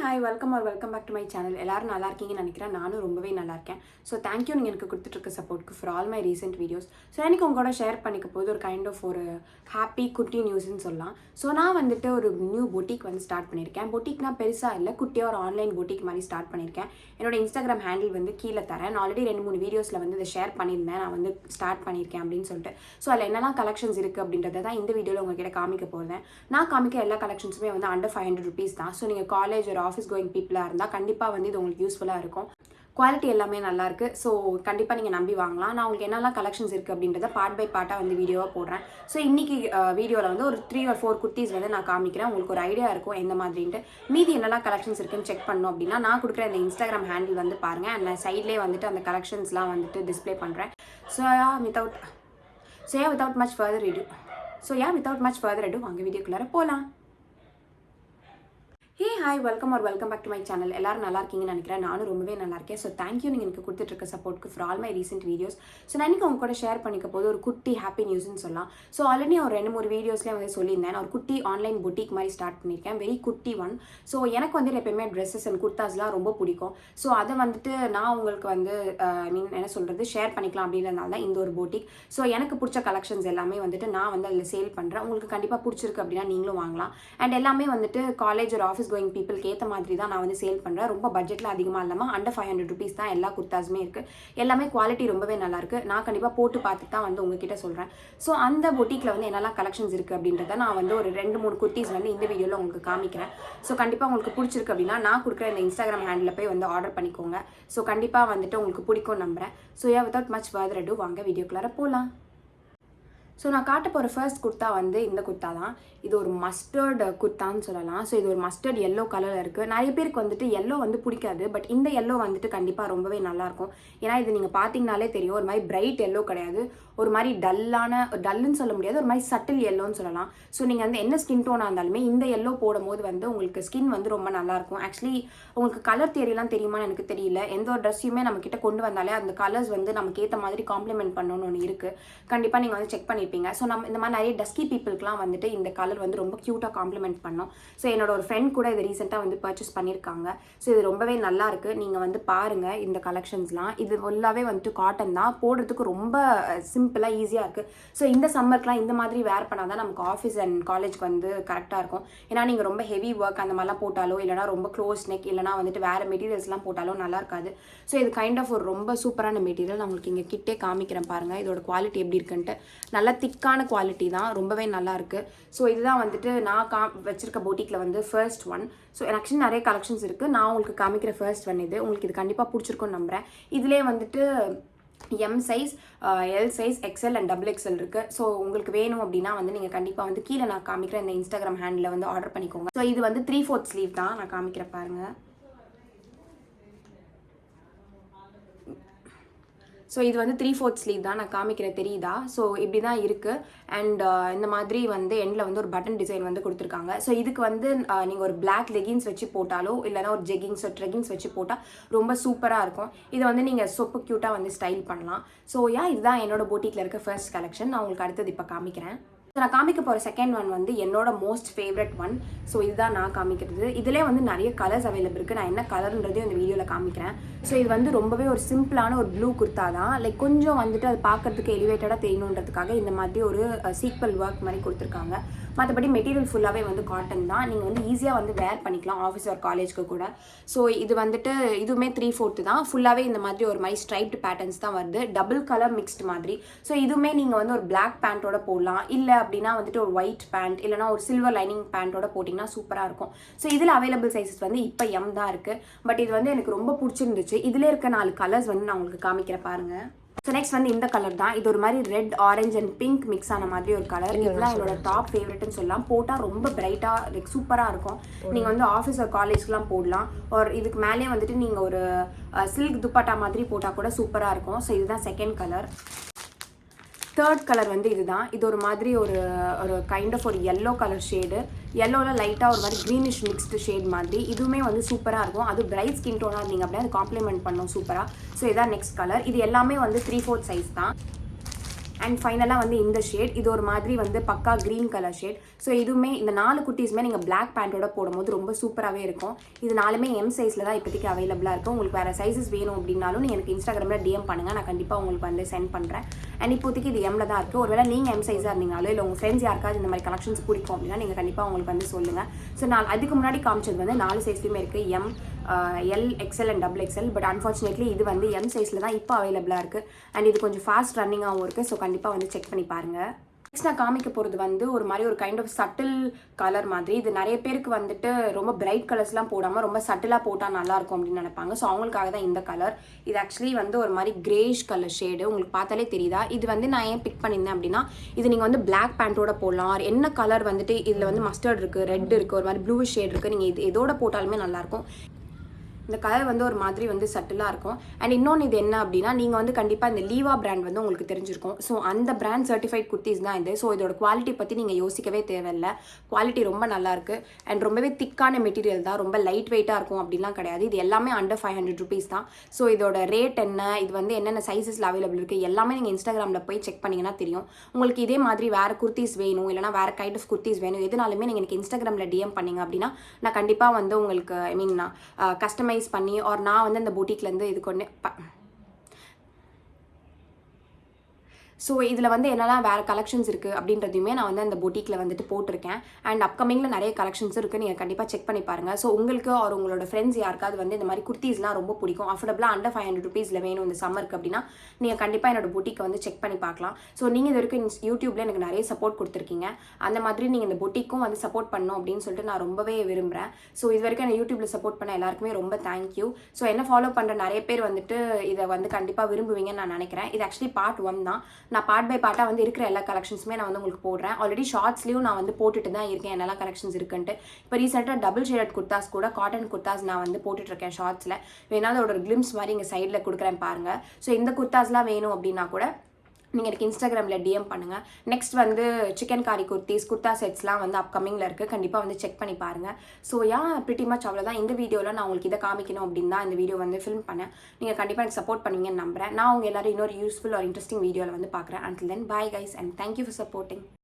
Hi welcome back to my channel. எல்லாரும் நல்லா இருக்கீங்கன்னு நினைக்கிறேன். நானும் ரொம்பவே நல்லா இருக்கேன். ஸோ தேங்க்யூ நீங்கள் எனக்கு கொடுத்துட்ருக்க சப்போர்ட்க்கு for all my recent videos. So எனக்கு உங்களோட ஷேர் பண்ணிக்க போது ஒரு கைண்ட் ஆஃப் ஒரு ஹாப்பி குட்டி நியூஸ்ன்னு சொல்லலாம். ஸோ நான் வந்துட்டு ஒரு நியூ பொட்டிக் வந்து ஸ்டார்ட் பண்ணியிருக்கேன். பொட்டிக்னா பெருசாக இல்லை, குட்டியாக ஒரு ஆன்லைன் பொட்டிக் மாதிரி ஸ்டார்ட் பண்ணியிருக்கேன். என்னோட இன்ஸ்டாகிராம் ஹேண்டில் வந்து கீழே தரேன். நான் ஆல்ரெடி 2-3 வீடியோஸில் வந்து இதை ஷேர் பண்ணியிருந்தேன். நான் வந்து ஸ்டார்ட் பண்ணியிருக்கேன் அப்படின்னு சொல்லிட்டு. ஸோ அதில் என்னெல்லாம் கலெக்ஷன்ஸ் இருக்குது அப்படின்றத தான் இந்த வீடியோவில் உங்ககிட்ட காமிக்க போகிறேன். நான் காமிக்க எல்லா கலெக்ஷன்ஸுமே வந்து அண்டர் 500 rupees தான். ஸோ நீங்கள் காலேஜ் ஒரு ஆஃபீஸ் கோயிங் பீப்புளாக இருந்தால் கண்டிப்பாக வந்து இது உங்களுக்கு யூஸ்ஃபுல்லாக இருக்கும். குவாலிட்டி எல்லாமே நல்லாயிருக்கு. ஸோ கண்டிப்பாக நீங்கள் நம்பி வாங்கலாம். நான் உங்களுக்கு என்னெல்லாம் கலெக்ஷன்ஸ் இருக்குது அப்படின்றத பார்ட் பை பார்ட்டாக வந்து வீடியோவாக போடுறேன். ஸோ இன்றைக்கி வீடியோவில் வந்து ஒரு 3 or 4 குர்த்திஸ் வந்து நான் காமிக்கிறேன். உங்களுக்கு ஒரு ஐடியா இருக்கும் எந்த மாதிரின்ட்டு. மீதி என்னெல்லாம் கலெக்ஷன்ஸ் இருக்குன்னு செக் பண்ணோம் அப்படின்னா நான் கொடுக்குற இந்த இன்ஸ்டாகிராம் ஹேண்டில் வந்து பாருங்கள். அண்ட் நான் சைட்லேயே வந்துட்டு அந்த கலெக்ஷன்ஸ்லாம் வந்துட்டு டிஸ்பிளே பண்ணுறேன். So without much further ado வாங்க வீடியோக்குள்ளார போகலாம். Hey hi welcome back to my channel. எல்லாரும் நல்லா இருக்கீங்கன்னு நினைக்கிறேன். நானும் ரொம்பவே நல்லா இருக்கேன். ஸோ தேங்க்யூ நீங்கள் எனக்கு கொடுத்துட்ருக்க சப்போர்ட்க்கு for all my recent videos. So நான் இன்றைக்கி உங்க கூட ஷேர் பண்ணிக்க போது ஒரு குட்டி ஹாப்பி நியூஸ்ன்னு சொல்லலாம். ஸோ ஆல்ரெடி ஒரு 2-3 வீடியோஸ்லேயே வந்து சொல்லியிருந்தேன். நான் ஒரு குட்டி ஆன்லைன் பொட்டிக் மாதிரி ஸ்டார்ட் பண்ணியிருக்கேன். வெரி குட்டி ஒன். ஸோ எனக்கு வந்து எப்பயுமே ட்ரெஸ்ஸஸ் அண்ட் குர்தாஸ்லாம் ரொம்ப பிடிக்கும். ஸோ அதை வந்துட்டு நான் உங்களுக்கு வந்து என்ன சொல்கிறது ஷேர் பண்ணிக்கலாம் அப்படின்றதுனால தான் இந்த ஒரு பொட்டிக். ஸோ எனக்கு பிடிச்ச கலெக்ஷன்ஸ் எல்லாமே வந்துட்டு நான் வந்து அதில் சேல் பண்ணுறேன். உங்களுக்கு கண்டிப்பாக பிடிச்சிருக்கு அப்படின்னா நீங்களும் வாங்கலாம். அண்ட் எல்லாமே வந்துட்டு காலேஜ் ஒரு ஆஃபீஸ் கோயிங் பீப்புளுக்கு ஏற்ற மாதிரி தான் நான் வந்து சேல் பண்ணுறேன். ரொம்ப பட்ஜெட்டில் அதிகமாக இல்லாமல் அண்டர் 500 rupees தான் எல்லா குர்தாஸுமே இருக்குது. எல்லாமே குவாலிட்டி ரொம்பவே நல்லாயிருக்கு. நான் கண்டிப்பாக போட்டு பார்த்துட்டு தான் வந்து உங்ககிட்ட சொல்கிறேன். ஸோ அந்த பொட்டிக்கில் வந்து என்னெல்லாம் கலெக்ஷன்ஸ் இருக்குது அப்படின்றத நான் வந்து ஒரு 2-3 குர்த்திஸ் வந்து இந்த வீடியோவில் உங்களுக்கு காமிக்கிறேன். ஸோ கண்டிப்பாக உங்களுக்கு பிடிச்சிருக்கு அப்படின்னா நான் கொடுக்குற இந்த இன்ஸ்டாகிராம் ஹேண்டில் போய் வந்து ஆர்டர் பண்ணிக்கோங்க. ஸோ கண்டிப்பாக வந்துட்டு உங்களுக்கு பிடிக்கும் நம்புகிறேன். So without much further ado வாங்க வீடியோக்குள்ளார போகலாம். ஸோ நான் காட்ட போகிற ஃபர்ஸ்ட் குர்த்தா வந்து இந்த குர்த்தா தான். இது ஒரு மஸ்டர்ட் குர்த்தான்னு சொல்லலாம். ஸோ இது ஒரு மஸ்டர்ட் எல்லோ கலரில் இருக்குது. நிறைய பேருக்கு வந்துட்டு எல்லோ வந்து பிடிக்காது. பட் இந்த எல்லோ வந்துட்டு கண்டிப்பாக ரொம்பவே நல்லாயிருக்கும். ஏன்னா இது நீங்கள் பார்த்தீங்கனாலே தெரியும். ஒரு மாதிரி பிரைட் எல்லோ கிடையாது. ஒரு மாதிரி டல்லுன்னு சொல்ல முடியாது. ஒரு மாதிரி சட்டில் எல்லோன்னு சொல்லலாம். ஸோ நீங்கள் வந்து என்ன ஸ்கின் டோனாக இருந்தாலுமே இந்த எல்லோ போடும்போது வந்து உங்களுக்கு ஸ்கின் வந்து ரொம்ப நல்லாயிருக்கும். ஆக்சுவலி உங்களுக்கு கலர் தியரிலாம் தெரியுமான்னு எனக்கு தெரியல. எந்த ஒரு ட்ரெஸ்ஸையுமே நம்மக்கிட்ட கொண்டு வந்தாலே அந்த கலர்ஸ் வந்து நமக்கு ஏற்ற மாதிரி காம்ப்ளிமெண்ட் பண்ணணும்னு ஒன்று இருக்குது. கண்டிப்பாக நீங்கள் வந்து செக் பண்ணியிருப்பீங்க. ஸோ நம்ம இந்த மாதிரி நிறைய டஸ்கி பீப்புளுக்குலாம் வந்துட்டு இந்த கலர் வந்து ரொம்ப க்யூட்டாக காம்ப்ளிமெண்ட் பண்ணோம். ஸோ என்னோட ஒரு ஃப்ரெண்ட் கூட இது ரீசெண்டாக வந்து பர்ச்சேஸ் பண்ணியிருக்காங்க. ஸோ இது ரொம்பவே நல்லா இருக்குது. நீங்கள் வந்து பாருங்கள் இந்த கலெக்ஷன்ஸ்லாம். இது ஃபுல்லாகவே வந்துட்டு காட்டன் தான். போடுறதுக்கு ரொம்ப சிம்பிளாக ஈஸியாக இருக்குது. ஸோ இந்த சம்மருக்குலாம் இந்த மாதிரி வேர் பண்ணால் தான் நமக்கு ஆஃபீஸ் அண்ட் காலேஜ்க்கு வந்து கரெக்டாக இருக்கும். ஏன்னா நீங்கள் ரொம்ப ஹெவி ஒர்க் அந்த மாதிரிலாம் போட்டாலோ இல்லைனா ரொம்ப க்ளோஸ் நெக் இல்லைனா வந்துட்டு வேறு மெட்டீரியல்ஸ்லாம் போட்டாலும் நல்லா இருக்காது. ஸோ இது கைண்ட் ஆஃப் ஒரு ரொம்ப சூப்பரான மெட்டீரியல். நான் உங்களுக்கு இங்கே கிட்டே காமிக்கிறேன் பாருங்கள். இதோட குவாலிட்டி எப்படி இருக்குன்ட்டு. நல்லா திக்கான குவாலிட்டி தான். ரொம்பவே நல்லா இருக்குது. ஸோ இதுதான் வந்துட்டு நான் வச்சிருக்க பொட்டிக்கில் வந்து ஃபர்ஸ்ட் ஒன். ஸோ ஆக்சுவலி நிறைய கலெக்ஷன்ஸ் இருக்குது. நான் உங்களுக்கு காமிக்கிற ஃபர்ஸ்ட் ஒன் இது. உங்களுக்கு இது கண்டிப்பாக பிடிச்சிருக்குன்னு நம்புகிறேன். இதிலே வந்துட்டு M size, L size, XL and XXL இருக்குது. ஸோ உங்களுக்கு வேணும் அப்படின்னா வந்து நீங்கள் கண்டிப்பாக வந்து கீழே நான் காமிக்கிற இந்த இன்ஸ்டாகிராம் ஹேண்டில் வந்து ஆர்டர் பண்ணிக்கோங்க. ஸோ இது வந்து 3/4 ஸ்லீவ் தான். நான் காமிக்கிறேன் பாருங்கள். ஸோ இது வந்து 3/4 ஸ்லீவ் தான். நான் காமிக்கிறேன் தெரியுதா? ஸோ இப்படி தான் இருக்குது. அண்ட் இந்த மாதிரி வந்து எண்டில் வந்து ஒரு பட்டன் டிசைன் வந்து கொடுத்துருக்காங்க. ஸோ இதுக்கு வந்து நீங்கள் ஒரு பிளாக் லெகின்ஸ் வச்சு போட்டாலோ இல்லைனா ஒரு ட்ரெகிங்ஸ் வச்சு போட்டால் ரொம்ப சூப்பராக இருக்கும். இதை வந்து நீங்கள் சூப்பர் க்யூட்டாக வந்து ஸ்டைல் பண்ணலாம். ஸோ இதுதான் என்னோட பொட்டிக்கில் இருக்க ஃபர்ஸ்ட் கலெக்ஷன். நான் உங்களுக்கு அடுத்தது இப்போ காமிக்கிறேன். நான் காமிக்க போகிற செகண்ட் ஒன் வந்து என்னோட மோஸ்ட் ஃபேவரட் ஒன். ஸோ இதுதான் நான் காமிக்கிறது. இதிலே வந்து நிறைய கலர்ஸ் அவைலபிள் இருக்குது. நான் என்ன கலர்ன்றதையும் இந்த வீடியோவில் காமிக்கிறேன். ஸோ இது வந்து ரொம்பவே ஒரு சிம்பிளான ஒரு ப்ளூ குர்த்தா தான். லைக் கொஞ்சம் வந்துட்டு அது பார்க்கறதுக்கு எலிவேட்டடாக தெரியணுன்றதுக்காக இந்த மாதிரி ஒரு சீக்வல் ஒர்க் மாதிரி கொடுத்துருக்காங்க. மற்றபடி மெட்டீரியல் ஃபுல்லாகவே வந்து காட்டன் தான். நீங்கள் வந்து ஈஸியாக வந்து வேர் பண்ணிக்கலாம் ஆஃபீஸ் ஒரு காலேஜ்க்கு கூட. ஸோ இது வந்துட்டு இதுவுமே 3/4 தான். ஃபுல்லாகவே இந்த மாதிரி ஒரு மாதிரி ஸ்ட்ரைப்டு பேட்டர்ன்ஸ் தான் வருது. டபுள் கலர் மிக்ஸ்டு மாதிரி. ஸோ இதுவுமே நீங்கள் வந்து ஒரு பிளாக் பேண்ட்டோட போடலாம். இல்லை அப்படின்னா வந்துட்டு ஒரு ஒயிட் பேண்ட் இல்லைனா ஒரு சில்வர் லைனிங் பேண்ட்டோட போட்டிங்கன்னா சூப்பராக இருக்கும். ஸோ இதில் அவைலபிள் சைஸஸ் வந்து இப்போ எம் தான் இருக்குது. பட் இது வந்து எனக்கு ரொம்ப பிடிச்சிருந்துச்சு. இதில் இருக்க 4 கலர்ஸ் வந்து நான் உங்களுக்கு காமிக்கிறேன் பாருங்கள். ஸோ நெக்ஸ்ட் வந்து இந்த கலர் தான். இது ஒரு மாதிரி red, orange and pink mix ஆன மாதிரி ஒரு கலர். இதெல்லாம் என்னோட டாப் ஃபேவரட்னு சொல்லலாம். போட்டால் ரொம்ப பிரைட்டாக லைக் சூப்பராக இருக்கும். நீங்கள் வந்து ஆஃபீஸ் ஒரு காலேஜ்க்குலாம் போடலாம். ஒரு இதுக்கு மேலேயே வந்துட்டு நீங்கள் ஒரு சில்க் துப்பட்டா மாதிரி போட்டால் கூட சூப்பராக இருக்கும். ஸோ இதுதான் செகண்ட் கலர். தேர்ட் கலர் வந்து இதுதான். இது ஒரு மாதிரி ஒரு கைண்ட் ஆஃப் ஒரு எல்லோ கலர் ஷேடு. எல்லோவில் லைட்டாக ஒரு மாதிரி க்ரீனிஷ் மிக்ஸ்டு ஷேட் மாதிரி. இதுவுமே வந்து சூப்பராக இருக்கும். அது பிரைட் ஸ்கின் டோனாக இருந்தீங்க அப்படின்னா அது காம்ப்ளிமெண்ட் பண்ணும் சூப்பராக. ஸோ இதான் நெக்ஸ்ட் கலர். இது எல்லாமே வந்து 3/4 சைஸ் தான். அண்ட் ஃபைனலாக வந்து இந்த ஷேட், இது ஒரு மாதிரி வந்து பக்கா க்ரீன் கலர் ஷேட். ஸோ இதுவுமே இந்த 4 குர்த்திஸுமே நீங்கள் பிளாக் பேண்ட்டோட போடும்போது ரொம்ப சூப்பராகவே இருக்கும். இது 4மே எம் சைஸில் தான் இப்போதைக்கு அவைலபிளாக இருக்கும். உங்களுக்கு வேறு சைஸஸ் வேணும் அப்படின்னாலும் நீங்கள் எனக்கு இன்ஸ்டாகிராமில் டிஎம் பண்ணுங்கள், நான் கண்டிப்பாக உங்களுக்கு வந்து சென்ட் பண்ணுறேன். அண்ட் இப்போதைக்கு இது எம்மில் தான் இருக்குது. ஒருவேளை நீங்கள் எம் சைஸாக இருந்தீங்களோ இல்லை உங்கள் ஃப்ரெண்ட்ஸ் யாருக்காவது இந்த மாதிரி கலெக்ஷன்ஸ் பிடிக்கும் அப்படின்னா நீங்கள் கண்டிப்பாக உங்களுக்கு வந்து சொல்லுங்கள். ஸோ நான் அதுக்கு முன்னாடி காமிச்சது வந்து 4 சைஸ்லையுமே இருக்குது, M, L, XL and double XL. But unfortunately இது வந்து எம் சைஸில் தான் இப்போ அவைலபிளாக இருக்குது. அண்ட் இது கொஞ்சம் ஃபாஸ்ட் ரன்னிங்காகவும் இருக்குது. ஸோ கண்டிப்பாக வந்து செக் பண்ணி பாருங்கள். நெக்ஸ்ட் நான் காமிக்க போகிறது வந்து ஒரு மாதிரி ஒரு கைண்ட் ஆஃப் சட்டில் கலர் மாதிரி. இது நிறைய பேருக்கு வந்துட்டு ரொம்ப பிரைட் கலர்ஸ்லாம் போடாமல் ரொம்ப சட்டிலாக போட்டால் நல்லாயிருக்கும் அப்படின்னு நினைப்பாங்க. ஸோ அவங்களுக்காக தான் இந்த கலர். இது ஆக்சுவலி வந்து ஒரு மாதிரி கிரேஷ் கலர் ஷேடு, உங்களுக்கு பார்த்தாலே தெரியுதா. இது வந்து நான் ஏன் பிக் பண்ணியிருந்தேன் அப்படின்னா, இது நீங்கள் வந்து பிளாக் பேண்ட்டோட போடலாம். என்ன கலர் வந்துட்டு இதில் வந்து மஸ்டர்ட் இருக்குது, ரெட் இருக்குது, ஒரு மாதிரி ப்ளூ ஷேட் இருக்குது. நீங்கள் இது எதோட போட்டாலுமே நல்லாயிருக்கும். இந்த கலர் வந்து ஒரு மாதிரி வந்து சட்டிலாக இருக்கும். அண்ட் இன்னொன்று இது என்ன அப்படின்னா, நீங்கள் வந்து கண்டிப்பாக இந்த லீவா பிராண்ட் வந்து உங்களுக்கு தெரிஞ்சிருக்கும். ஸோ அந்த பிராண்ட் சர்டிஃபைட் குர்த்திஸ் தான் இது. ஸோ இதோட குவாலிட்டி பற்றி நீங்கள் யோசிக்கவே தேவையில்லை. குவாலிட்டி ரொம்ப நல்லாயிருக்கு. அண்ட் ரொம்பவே திக்கான மெட்டீரியல் தான், ரொம்ப லைட் வெயிட்டாக இருக்கும் அப்படிலாம் கிடையாது. இது எல்லாமே அண்டர் 500 rupees தான். ஸோ இதோட ரேட் என்ன, இது வந்து என்னென்ன சைஸஸில் அவைலபிள் இருக்குது எல்லாமே நீங்கள் இன்ஸ்டாகிராமில் போய் செக் பண்ணிங்கன்னா தெரியும். உங்களுக்கு இதே மாதிரி வேறு குர்த்திஸ் வேணும், இல்லைனா வேறு கைண்ட் ஆஃப் குர்த்திஸ் வேணும், எதுனாலுமே நீங்கள் எனக்கு இன்ஸ்டாகிராமில் டிஎம் பண்ணிங்க அப்படின்னா நான் கண்டிப்பாக வந்து உங்களுக்கு நான் கஸ்டமைஸ் பண்ணி ஆர் நான் வந்து அந்த பூட்டிக்லேருந்து இது கொண்டு ஸோ இதில் வந்து என்னெல்லாம் வேறு கலெக்ஷன்ஸ் இருக்குது அப்படின்றதையுமே நான் வந்து அந்த பொட்டிக்கில் வந்துட்டு போட்டிருக்கேன். அண்ட் அப்கமிங்கில் நிறைய கலெக்ஷன்ஸ் இருக்குது, நீங்கள் கண்டிப்பாக செக் பண்ணி பாருங்கள். ஸோ உங்களுக்கு ஆர் உங்களோட ஃப்ரெண்ட்ஸ் யாருக்காவது வந்து இந்த மாதிரி குர்த்திஸ்லாம் ரொம்ப பிடிக்கும், அஃபோர்டபுளாக அண்டர் 500 rupeesல வேணும் இந்த சம்மருக்கு அப்படின்னா நீங்கள் கண்டிப்பாக என்னோட பொட்டிக்கை வந்து செக் பண்ணி பார்க்கலாம். ஸோ நீங்கள் இது வரைக்கும் யூடியூப்பில் எனக்கு நிறைய சப்போர்ட் கொடுத்துருக்கீங்க. அந்த மாதிரி நீங்கள் இந்த பொட்டிக்கும் வந்து சப்போர்ட் பண்ணணும் அப்படின்னு சொல்லிட்டு நான் ரொம்பவே விரும்புகிறேன். ஸோ இது வரைக்கும் என்ன யூடியூப்பில் சப்போர்ட் பண்ண எல்லாருக்குமே ரொம்ப தேங்க்யூ. ஸோ என்ன ஃபாலோ பண்ணுற நிறைய பேர் வந்துட்டு இதை வந்து கண்டிப்பாக விரும்புவீங்கன்னு நான் நினைக்கிறேன். இது ஆக்சுவலி பார்ட் 1 தான். நான் பார்ட் பை பார்ட்டாக வந்து இருக்கிற எல்லா கலெக்ஷன்ஸுமே நான் வந்து உங்களுக்கு போடுறேன். ஆல்ரெடி ஷார்ட்ஸ்லையும் நான் வந்து போட்டுட்டு தான் இருக்கேன் என்னெல்லாம் கலெக்ஷன்ஸ் இருக்குன்ட்டு. இப்போ ரீசெண்டாக டபுள் ஷேடட் குர்த்தாஸ் கூட காட்டன் குர்த்தாஸ் நான் வந்து போட்டுட்ருக்கேன் ஷார்ட்ஸில். வேணாலும் ஒரு கிளிம்ஸ் மாதிரி இங்கே சைடில் கொடுக்குறேன் பாருங்கள். ஸோ இந்த குர்த்தாஸ்லாம் வேணும் அப்படின்னா கூட நீங்கள் எனக்கு இன்ஸ்டாகிராமில் டிஎம் பண்ணுங்கள். நெக்ஸ்ட் வந்து சிக்கன் காரி குர்த்திஸ், குர்த்தா செட்ஸ்லாம் வந்து அப்கமிங்கில் இருக்குது, கண்டிப்பாக வந்து செக் பண்ணி பாருங்கள். ஸோ பிரிட்டி மச் அவ்வளோதான். இந்த வீடியோவில் நான் உங்களுக்கு இதை காமிக்கணும் அப்படின்னு தான் இந்த வீடியோ வந்து ஃபில்ம் பண்ணேன். நீங்கள் கண்டிப்பாக எனக்கு சப்போர்ட் பண்ணுவீங்கன்னு நம்புறேன். நான் உங்கள் எல்லாரும் இன்னொரு யூஸ்ஃபுல் ஒரு இன்ட்ரெஸ்டிங் வீடியோவில் வந்து பார்க்குறேன். Until then, bye guys and thank you for supporting.